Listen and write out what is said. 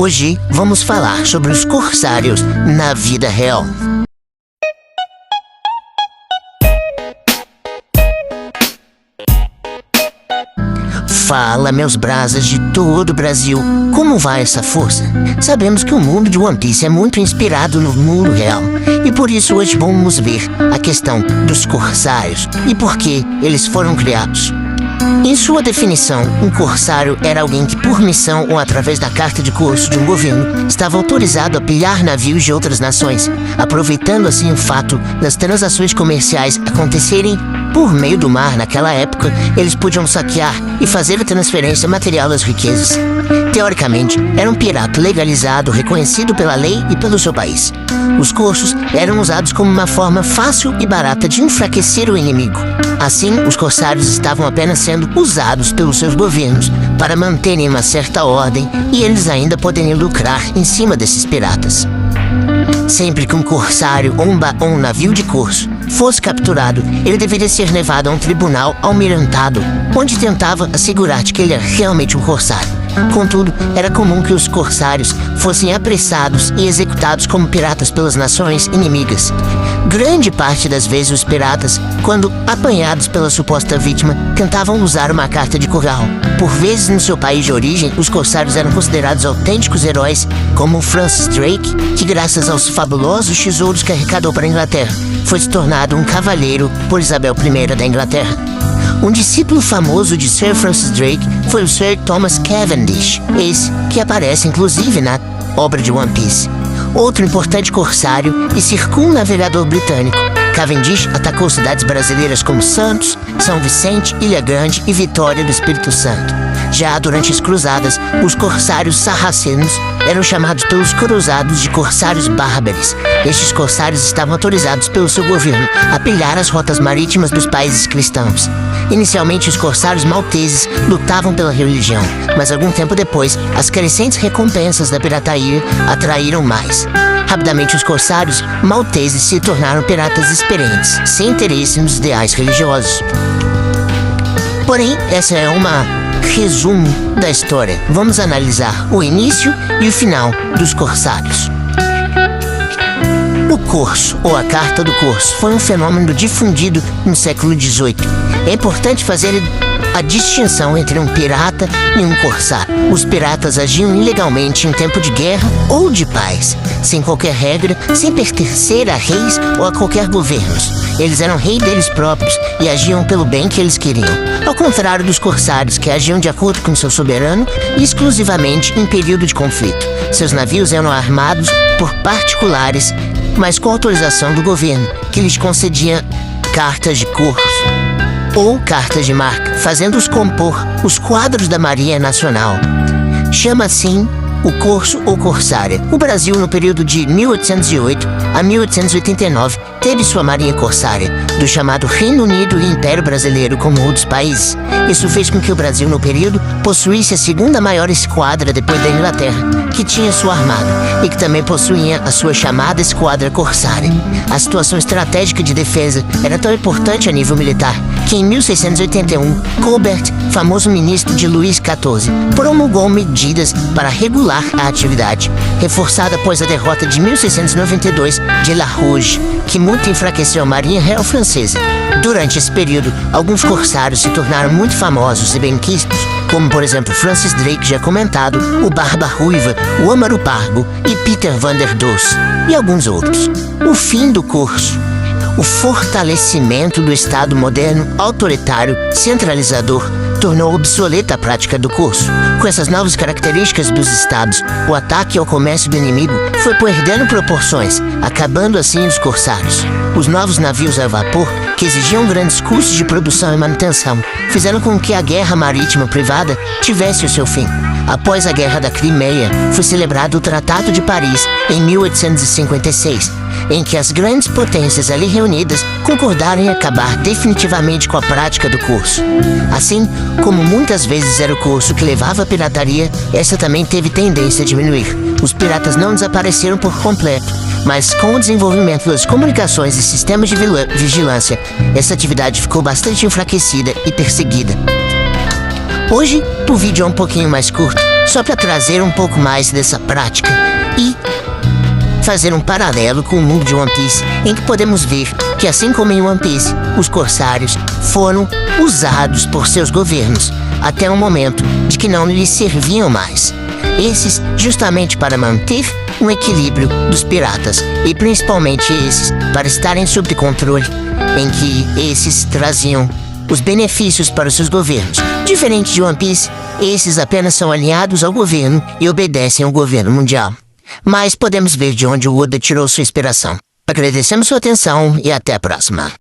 Hoje vamos falar sobre os corsários na vida real. Fala, meus brasas de todo o Brasil, como vai essa força? Sabemos que o mundo de One Piece é muito inspirado no mundo real, e por isso hoje vamos ver a questão dos corsários e por que eles foram criados. Em sua definição, um corsário era alguém que, por missão ou através da carta de curso de um governo, estava autorizado a pilhar navios de outras nações, aproveitando assim o fato das transações comerciais acontecerem por meio do mar. Naquela época, eles podiam saquear e fazer a transferência material das riquezas. Teoricamente, era um pirata legalizado, reconhecido pela lei e pelo seu país. Os corsos eram usados como uma forma fácil e barata de enfraquecer o inimigo. Assim, os corsários estavam apenas sendo usados pelos seus governos para manterem uma certa ordem e eles ainda poderiam lucrar em cima desses piratas. Sempre que um corsário ou um navio de curso fosse capturado, ele deveria ser levado a um tribunal almirantado, onde tentava assegurar de que ele era realmente um corsário. Contudo, era comum que os corsários fossem apressados e executados como piratas pelas nações inimigas. Grande parte das vezes os piratas, quando apanhados pela suposta vítima, tentavam usar uma carta de curral. Por vezes, no seu país de origem, os corsários eram considerados autênticos heróis, como Francis Drake, que graças aos fabulosos tesouros que arrecadou para a Inglaterra, foi se tornado um cavaleiro por Isabel I da Inglaterra. Um discípulo famoso de Sir Francis Drake foi o Sir Thomas Cavendish, esse que aparece inclusive na obra de One Piece. Outro importante corsário e circunnavegador britânico, Cavendish atacou cidades brasileiras como Santos, São Vicente, Ilha Grande e Vitória do Espírito Santo. Já durante as cruzadas, os corsários sarracenos eram chamados pelos cruzados de corsários bárbaros. Estes corsários estavam autorizados pelo seu governo a pilhar as rotas marítimas dos países cristãos. Inicialmente, os corsários malteses lutavam pela religião, mas algum tempo depois, as crescentes recompensas da pirataria atraíram mais. Rapidamente, os corsários malteses se tornaram piratas experientes, sem interesse nos ideais religiosos. Porém, essa é uma resumo da história. Vamos analisar o início e o final dos corsários. O corso, ou a carta do corso, foi um fenômeno difundido no século XVIII. É importante fazer a distinção entre um pirata e um corsário. Os piratas agiam ilegalmente em tempo de guerra ou de paz, sem qualquer regra, sem pertencer a reis ou a qualquer governo. Eles eram rei deles próprios e agiam pelo bem que eles queriam, ao contrário dos corsários, que agiam de acordo com seu soberano e exclusivamente em período de conflito. Seus navios eram armados por particulares, mas com autorização do governo, que lhes concedia cartas de curso ou cartas de marca, fazendo-os compor os quadros da Marinha Nacional. Chama assim o corso ou corsária. O Brasil, no período de 1808 a 1889, teve sua marinha corsária, do chamado Reino Unido e Império Brasileiro como outros países. Isso fez com que o Brasil, no período, possuísse a segunda maior esquadra depois da Inglaterra, que tinha sua armada, e que também possuía a sua chamada esquadra corsária. A situação estratégica de defesa era tão importante a nível militar, que em 1681, Colbert, famoso ministro de Luís XIV, promulgou medidas para regular a atividade, reforçada após a derrota de 1692 de La Rouge, que muito enfraqueceu a Marinha Real Francesa. Durante esse período, alguns corsários se tornaram muito famosos e benquistos, como por exemplo Francis Drake, já comentado, o Barba Ruiva, o Âmaro Pargo e Peter Van der Does, e alguns outros. O fim do corso. O fortalecimento do Estado moderno, autoritário, centralizador, tornou obsoleta a prática do corso. Com essas novas características dos estados, o ataque ao comércio do inimigo foi perdendo proporções, acabando assim os corsários. Os novos navios a vapor, que exigiam grandes custos de produção e manutenção, fizeram com que a guerra marítima privada tivesse o seu fim. Após a Guerra da Crimeia, foi celebrado o Tratado de Paris em 1856, em que as grandes potências ali reunidas concordaram em acabar definitivamente com a prática do corso. Assim, como muitas vezes era o corso que levava a pirataria, essa também teve tendência a diminuir. Os piratas não desapareceram por completo, mas com o desenvolvimento das comunicações e sistemas de vigilância, essa atividade ficou bastante enfraquecida e perseguida. Hoje, O vídeo é um pouquinho mais curto, só para trazer um pouco mais dessa prática e fazer um paralelo com o mundo de One Piece, em que podemos ver que, assim como em One Piece, os corsários foram usados por seus governos até o momento de que não lhes serviam mais. Esses justamente para manter um equilíbrio dos piratas, e principalmente esses para estarem sob controle, em que esses traziam os benefícios para os seus governos. Diferente de One Piece, esses apenas são aliados ao governo e obedecem ao governo mundial. Mas podemos ver de onde o Oda tirou sua inspiração. Agradecemos sua atenção e até a próxima.